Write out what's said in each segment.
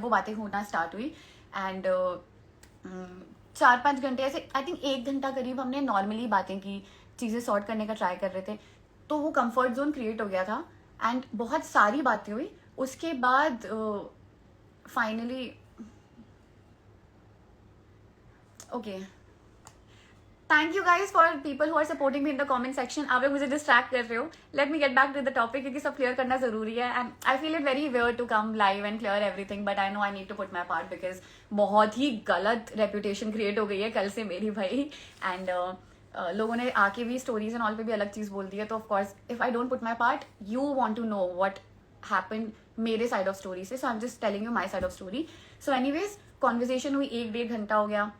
वो बातें होना स्टार्ट हुई एंड 4-5 घंटे ऐसे, आई थिंक 1 घंटा करीब हमने नॉर्मली बातें की, चीज़ें सॉर्ट करने का ट्राई कर रहे थे. तो वो कंफर्ट जोन क्रिएट हो गया था एंड बहुत सारी बातें हुई. उसके बाद finally okay, thank you guys for people who are supporting me in the comment section. आप लोग मुझे डिस्ट्रैक्ट कर रहे हो. Let me get back to the topic, क्योंकि सब क्लियर करना जरूरी है and I feel it very weird to come live and clear everything, but I know I need to put my part because बहुत ही गलत रेपुटेशन क्रिएट हो गई है कल से मेरी भाई. एंड लोगों ने आके भी स्टोरीज एंड ऑल पे भी अलग चीज बोल दी है. तो of course if I don't put my part, you want to know what happen मेरे साइड ऑफ स्टोरी से. So I am just telling you my side of story. So anyways conversation हुई, 1-1.5 घंटा हो गया,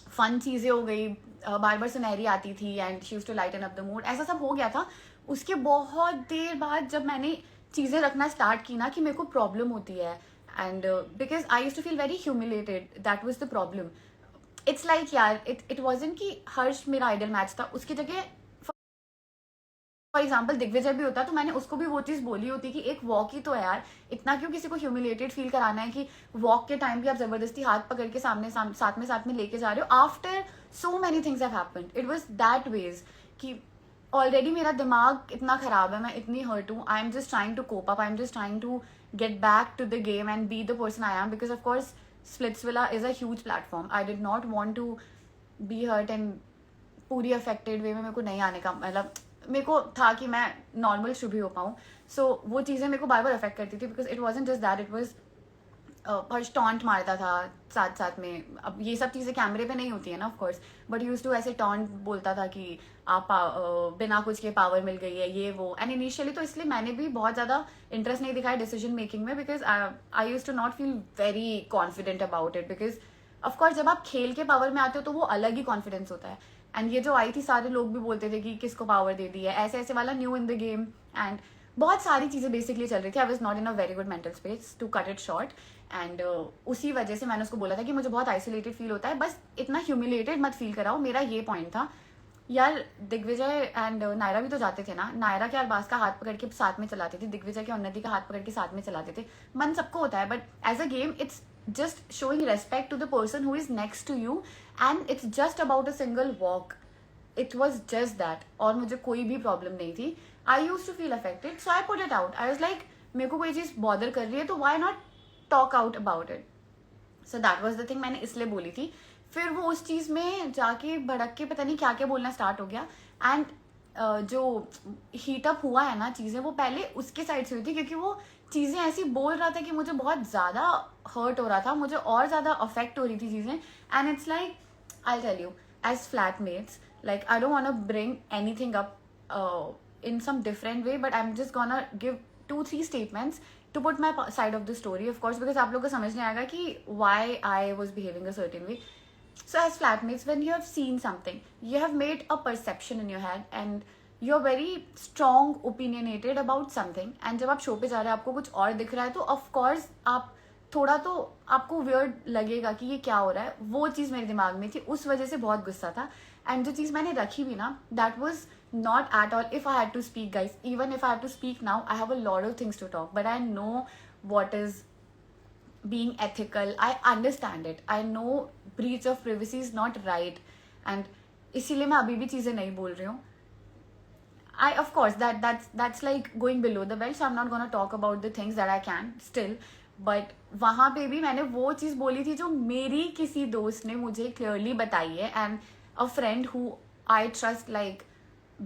फन चीज़ें हो गई, बार बार सुनहरी आती थी and she used to lighten up the mood, ऐसा सब हो गया था. उसके बहुत देर बाद जब मैंने चीज़ें रखना स्टार्ट की ना कि मेरे को प्रॉब्लम होती है and because I used to feel very humiliated, that was the problem. It's like यार इट वाजंट कि हर्ष मेरा आइडल मैच था, उसकी जगह फॉर एग्जाम्पल दिग्विजय भी होता तो मैंने उसको भी वो चीज़ बोली होती कि एक वॉक ही तो है यार, इतना क्यों किसी को ह्यूमिलेटेड फील कराना है कि वॉक के टाइम भी आप जबरदस्ती हाथ पकड़ के साथ में लेके जा रहे हो. After so many things have happened, it was that ways कि ऑलरेडी मेरा दिमाग इतना खराब है, मैं इतनी हर्ट हूँ. I am just trying to cope up, I am just trying to get back to the game and be the person I am, because of course Splitsvilla is a huge platform. I did not want to be hurt and पूरी affected way में मेरे को नहीं आने का, मतलब मेरे को था कि मैं नॉर्मल शुभ ही हो पाऊँ. सो वो चीज़ें मेरे को बार बार अफेक्ट करती थी because it wasn't just that, it was Harsh taunt मारता था साथ साथ में. अब ये सब चीज़ें कैमरे पे नहीं होती है ना ऑफकोर्स, बट यूज टू ऐसे टॉन्ट बोलता था कि आप बिना कुछ के पावर मिल गई है ये वो. एंड इनिशियली तो इसलिए मैंने भी बहुत ज़्यादा इंटरेस्ट नहीं दिखाया डिसीजन मेकिंग में, because I use to not feel very confident about it. Because of course जब आप खेल के पावर में आते हो तो वो अलग ही कॉन्फिडेंस होता है. एंड ये जो आई थी सारे लोग भी बोलते थे कि किसको पावर दे दी है, ऐसे ऐसे वाला new in the game and बहुत सारी चीज़ें बेसिकली चल रही थी. I was not in a very good mental space to cut it short and उसी वजह से मैंने उसको बोला था कि मुझे बहुत आइसोलेटेड फील होता है, बस इतना ह्यूमिलेटेड मत फील कराओ. मेरा ये पॉइंट था यार. दिग्विजय एंड नायरा भी तो जाते थे ना, नायरा के अरबाज का हाथ पकड़ के साथ में चलाते थे, दिग्विजय के उन्नति का हाथ पकड़ के साथ में चलाते थे. मन सबको होता है, but as a game it's just showing respect to the person who is next to you and it's just about a single walk. It was just that. और मुझे कोई भी प्रॉब्लम नहीं थी. I used to feel affected, so I put it out. I was like, मेरे को कोई चीज़ bother कर रही है तो why not talk out about it. So that was the thing मैंने इसलिए बोली थी. फिर वो उस चीज़ में जाके भड़क के पता नहीं क्या क्या बोलना स्टार्ट हो गया एंड जो हीटअप हुआ है ना चीज़ें, वो पहले उसके साइड से हुई थी क्योंकि वो चीज़ें ऐसी बोल रहा था कि मुझे बहुत ज़्यादा हर्ट हो रहा था, मुझे और ज़्यादा अफेक्ट हो रही थी चीज़ें. And it's like I tell you as flatmates, like I don't want to bring anything up in some different way, but I'm just gonna give 2-3 statements to put my side of the story, of course, because आप लोगों को समझ नहीं आएगा कि why I was behaving a certain way. So as flatmates, when you have seen something, you have made a perception in your head and you're very strong opinionated about something, and जब आप show पे जा रहे हैं आपको कुछ और दिख रहा है तो of course आप थोड़ा तो आपको वियर्ड लगेगा कि ये क्या हो रहा है. वो चीज़ मेरे दिमाग में थी, उस वजह से बहुत गुस्सा था. एंड जो चीज़ मैंने रखी भी ना, that was not at all. If I had to speak, guys, even if I have to speak now, I have a lot of things to talk, but I know what is being ethical. I understand it. I know breach of privacy is not right, and इसीलिए मैं अभी भी चीज़ें नहीं बोल रही हूँ. Of course that's like going below the belt, so I'm not gonna talk about the things that I can still, but वहाँ पे भी मैंने वो चीज़ बोली थी जो मेरी किसी दोस्त ने मुझे क्लियरली बताई है, and a friend who I trust like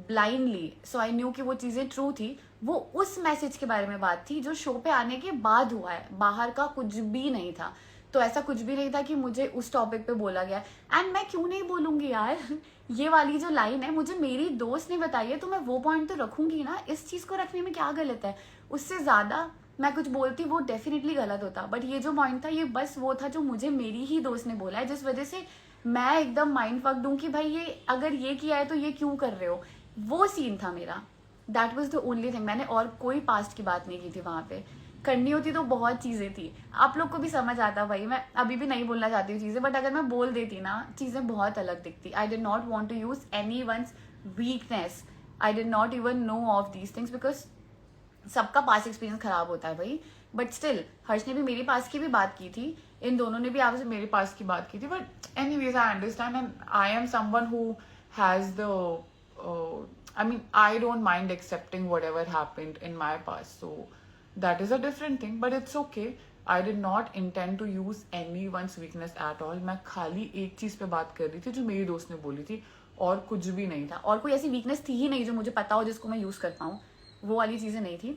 blindly, so I knew कि वो चीज़ें ट्रू थी. वो उस मैसेज के बारे में बात थी जो शो पे आने के बाद हुआ है, बाहर का कुछ भी नहीं था. तो ऐसा कुछ भी नहीं था कि मुझे उस टॉपिक पे बोला गया. एंड मैं क्यों नहीं बोलूँगी यार, ये वाली जो लाइन है मुझे मेरी दोस्त ने बताई है तो मैं वो पॉइंट तो रखूँगी ना. इस चीज़ को रखने में क्या गलत है. उससे ज़्यादा मैं कुछ बोलती वो डेफिनेटली गलत होता, बट ये जो पॉइंट था ये बस वो था जो मुझे मेरी ही दोस्त ने बोला है, जिस वजह से मैं एकदम माइंड फक दूँ कि भाई ये अगर ये किया है तो ये क्यों कर रहे हो. वो सीन था मेरा. That was the only thing. मैंने और कोई पास्ट की बात नहीं की थी वहाँ पे. करनी होती तो बहुत चीज़ें थी, आप लोग को भी समझ आता भाई. मैं अभी भी नहीं बोलना चाहती हूँ चीज़ें, बट अगर मैं बोल देती ना चीज़ें बहुत अलग दिखती. I did not want to use anyone's weakness. I did not even know of these things because सबका पास्ट एक्सपीरियंस खराब होता है भाई. बट स्टिल हर्ष ने भी मेरे पास की भी बात की थी, इन दोनों ने भी आपसे मेरे पास की बात की थी. But anyways, I understand, and I am someone who has the I mean, I don't mind accepting whatever happened in my past, so that is a different thing, but it's okay. I did not intend to use anyone's weakness at all. मैं खाली एक चीज पे बात कर रही थी जो मेरी दोस्त ने बोली थी, और कुछ भी नहीं था. और कोई ऐसी वीकनेस थी ही नहीं जो मुझे पता हो जिसको मैं यूज़ कर पाऊँ, वो वाली चीज़ें नहीं थी.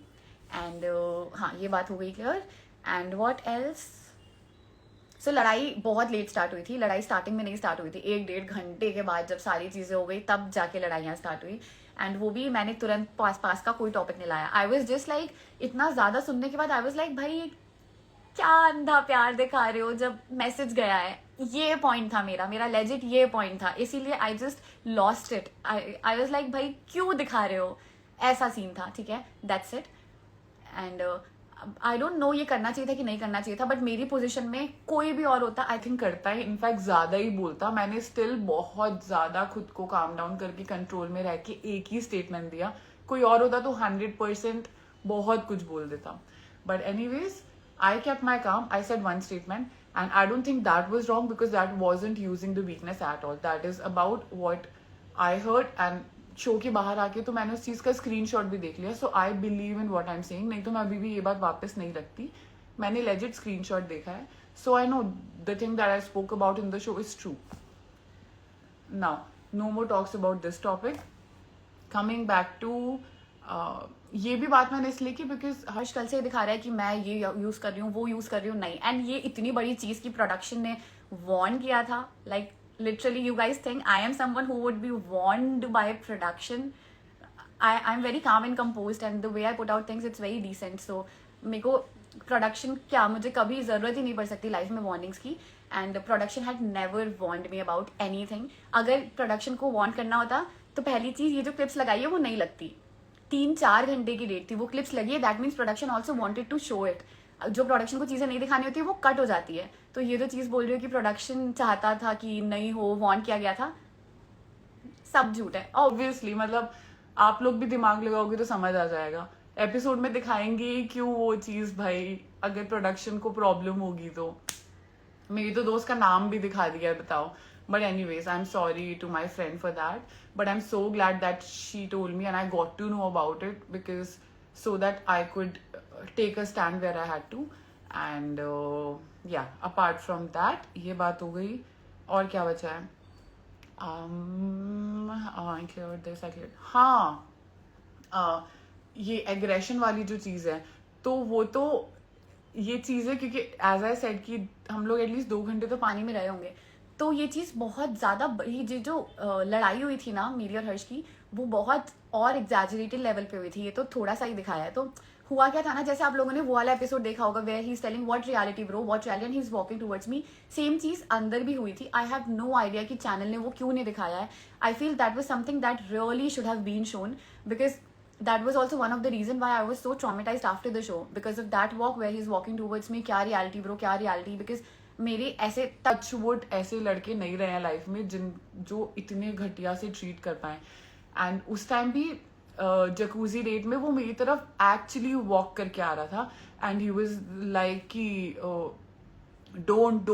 एंड हाँ, ये बात हो गई clear. And what else. So लड़ाई बहुत लेट स्टार्ट हुई थी. लड़ाई स्टार्टिंग में नहीं स्टार्ट हुई थी, 1-1.5 घंटे के बाद जब सारी चीज़ें हो गई तब जाके लड़ाइयाँ स्टार्ट हुई. एंड वो भी मैंने तुरंत पास का कोई टॉपिक नहीं लाया. आई वॉज जस्ट लाइक, इतना ज़्यादा सुनने के बाद आई वॉज लाइक, भाई क्या अंधा प्यार दिखा रहे हो जब मैसेज गया है. ये पॉइंट था मेरा लेजिट ये पॉइंट था, इसीलिए I just lost it. I was like, भाई क्यों दिखा रहे हो, ऐसा सीन था. ठीक है, that's it. And I don't know ये करना चाहिए था कि नहीं करना चाहिए था, बट मेरी पोजीशन में कोई भी और होता आई थिंक करता है, इनफैक्ट ज्यादा ही बोलता. मैंने स्टिल बहुत ज्यादा खुद को काम डाउन करके कंट्रोल में रह के एक ही स्टेटमेंट दिया. कोई और होता तो 100% बहुत कुछ बोल देता. But anyways, I kept my calm. I said one statement, and I don't think that was wrong because that wasn't using the weakness at all. That is about what I heard, and show के बाहर आके तो मैंने उस चीज का screenshot भी देख लिया. So I believe in what I am saying. नहीं तो मैं अभी भी ये बात वापस नहीं रखती. मैंने लेजिट स्क्रीनशॉट देखा है. So I know the thing that I spoke about in the show is true. Now no more talks about this topic. Coming back to ये भी बात मैंने इसलिए की बिकॉज हर्ष कल से दिखा रहा है कि मैं ये यूज कर रही हूँ, वो यूज कर रही हूँ. नहीं, एंड ये इतनी बड़ी चीज की प्रोडक्शन ने वॉर्न किया था. Like literally you guys think I am someone who would be warned by production. I am very calm and composed, and the way I put out things it's very decent. So मेरे को production क्या, मुझे कभी जरूरत ही नहीं पड़ सकती life में वार्निंग्स की. And production had never warned me about anything. अगर प्रोडक्शन को वॉर्न करना होता तो पहली चीज, ये जो क्लिप्स लगाई है वो नहीं लगती. 3-4 घंटे की डेट थी, वो क्लिप्स लगी है. That means production also wanted to show it. जो प्रोडक्शन को चीज़ें नहीं दिखानी होती है वो कट हो जाती है. तो ये जो चीज़ बोल रही हो कि प्रोडक्शन चाहता था कि नहीं हो, वार्न किया गया था, सब झूठ है. ऑब्वियसली, मतलब आप लोग भी दिमाग लगाओगे तो समझ आ जाएगा. एपिसोड में दिखाएंगे क्यों वो चीज़ भाई, अगर प्रोडक्शन को प्रॉब्लम होगी तो. मेरी तो दोस्त का नाम भी दिखा दिया है, बताओ. But anyways, I'm sorry to my friend for that. But I'm so glad that she told me and I got to know about it, because so that I could take a stand where I had to. And yeah, apart from that, ये बात हो गई. और क्या बचा है? I cleared this, I cleared. हाँ, ये aggression वाली जो चीज़ है, तो वो तो ये चीज़ है क्योंकि एज आई सेड कि हम लोग एटलीस्ट 2 घंटे तो पानी में रहे होंगे. तो ये चीज़ बहुत ज़्यादा बड़ी, जो लड़ाई हुई थी ना मेरी और हर्ष की, वो बहुत और एग्जैजरेटेड लेवल पे हुई थी. ये तो थोड़ा सा ही दिखाया है. तो हुआ क्या था ना, जैसे आप लोगों ने वो वाला एपिसोड देखा होगा where he is telling what reality bro, what reality, and he is walking towards me. Same चीज़ अंदर भी हुई थी. आई हैव नो आइडिया कि चैनल ने वो क्यों नहीं दिखाया है. I feel that was something that really should have been shown, because that was also one of the reason why I was so traumatized after the show, because of that walk where he's walking towards me. क्या reality bro, क्या reality, because मेरे ऐसे touchwood ऐसे लड़के नहीं रहे हैं life में जो इतने घटिया से ट्रीट कर पाए. एंड उस टाइम भी जकूजी डेट में वो मेरी तरफ एक्चुअली वॉक करके आ रहा था. एंड ही वाज लाइक कि डोंट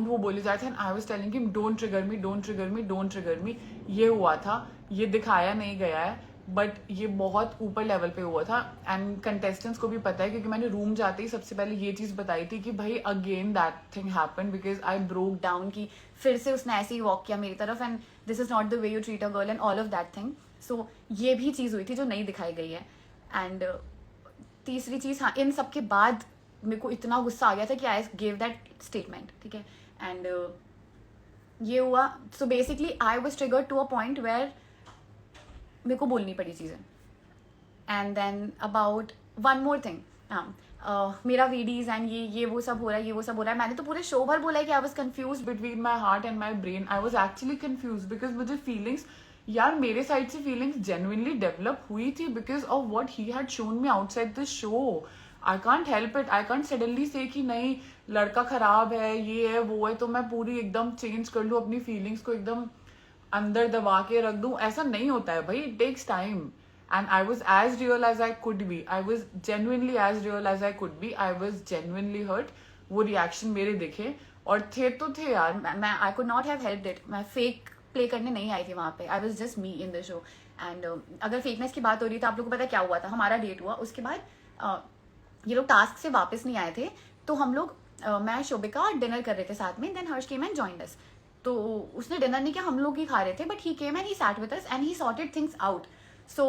वो बोले जा रहे थे. And I was telling him don't trigger me, don't trigger me, don't trigger me. ये हुआ था, ये दिखाया नहीं गया है, बट ये बहुत ऊपर लेवल पे हुआ था. एंड कंटेस्टेंट्स को भी पता है क्योंकि मैंने रूम जाते ही सबसे पहले ये चीज़ बताई थी कि भाई again that thing happened because I broke down, की फिर से उसने ऐसे ही वॉक किया मेरी तरफ, and this is not the way you treat a girl and all of that thing. So ये भी चीज़ हुई थी जो नहीं दिखाई गई है. एंड तीसरी चीज़, हाँ, इन सब के बाद मेरे को इतना गुस्सा आ गया था कि आई गिव दैट स्टेटमेंट. ठीक है, एंड ये हुआ. So basically I was triggered to a point where मेरे को बोलनी पड़ी चीज़ें. And then about one more thing, हाँ, मेरा वीडीज एंड ये वो सब हो रहा है, ये वो सब हो रहा है. मैंने तो पूरे शो भर बोला है कि I was confuse between my heart and my brain. I was actually confuse because मुझे फीलिंग्स, यार मेरे साइड से फीलिंग्स जेन्युइनली डेवलप हुई थी because of what he had shown me outside the show. I can't help it. I can't suddenly से कि नहीं लड़का खराब है, ये है वो है, तो मैं पूरी एकदम चेंज कर लूँ, अपनी फीलिंग्स को एकदम अंदर दबा के रख दूं. ऐसा नहीं होता है भाई. It takes time. and I was as real as I could be. I was genuinely as real as I could be. I was genuinely hurt. वो रिएक्शन मेरे दिखे और थे तो थे यार. मैं I could not have helped it. मैं फेक प्ले करने नहीं आई थी वहाँ पे. I was just me in the show. And अगर फेकनेस की बात हो रही है तो आप लोगों को पता है क्या हुआ था. हमारा डेट हुआ, उसके बाद ये लोग टास्क से वापस नहीं आए थे, तो हम लोग मैं शोभिका डिनर कर रहे थे साथ में. Then Harsh came and joined us. तो उसने डिनर नहीं किया, हम लोग ही खा रहे थे, but he came and he sat with us and he sorted things out. So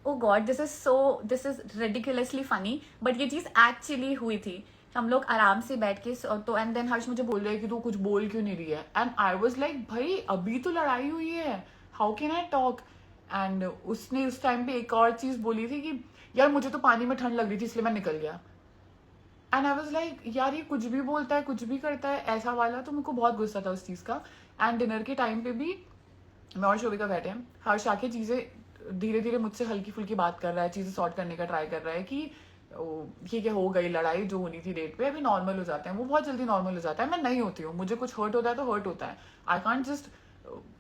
oh God, this is ridiculously funny, but ये चीज एक्चुअली हुई थी. हम लोग आराम से बैठ के तो एंड देन हर्ष मुझे बोल रहे कि तू कुछ बोल क्यों नहीं रही है. एंड आई वाज लाइक भाई अभी तो लड़ाई हुई है, how can I talk. And उसने उस टाइम पे एक और चीज बोली थी कि यार मुझे तो पानी में ठंड लग रही थी इसलिए मैं निकल गया. एंड आई वाज लाइक यार ये कुछ भी बोलता है, कुछ भी करता है ऐसा वाला. तो मेरे को बहुत गुस्सा था उस चीज का. एंड डिनर के टाइम पे भी मैं और शोभिका बैठे हैं, हर्ष आके चीजें धीरे धीरे मुझसे हल्की फुल्की बात कर रहा है, चीजें सॉर्ट करने का ट्राई कर रहा है कि ठीक है हो गई लड़ाई जो होनी थी डेट पे, अभी नॉर्मल हो जाते हैं. वो बहुत जल्दी नॉर्मल हो जाता है. मैं नहीं होती हूँ, मुझे कुछ हर्ट होता है तो हर्ट होता है. I can't just,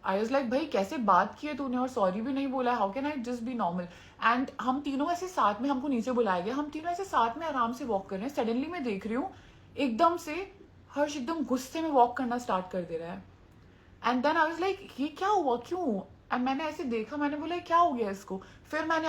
I was like भाई कैसे बात की है तूने और सॉरी भी नहीं बोला, how can I just be normal. And हम तीनों ऐसे साथ में, हमको नीचे बुलाया गया, हम तीनों ऐसे साथ में आराम से वॉक कर रहे हैं. सडनली मैं देख रही हूँ एकदम से हर्ष एकदम गुस्से में वॉक करना स्टार्ट कर दे रहा है. And then I was like ये क्या हुआ, क्यों. एंड मैंने ऐसे देखा, मैंने बोला क्या हो गया इसको. फिर मैंने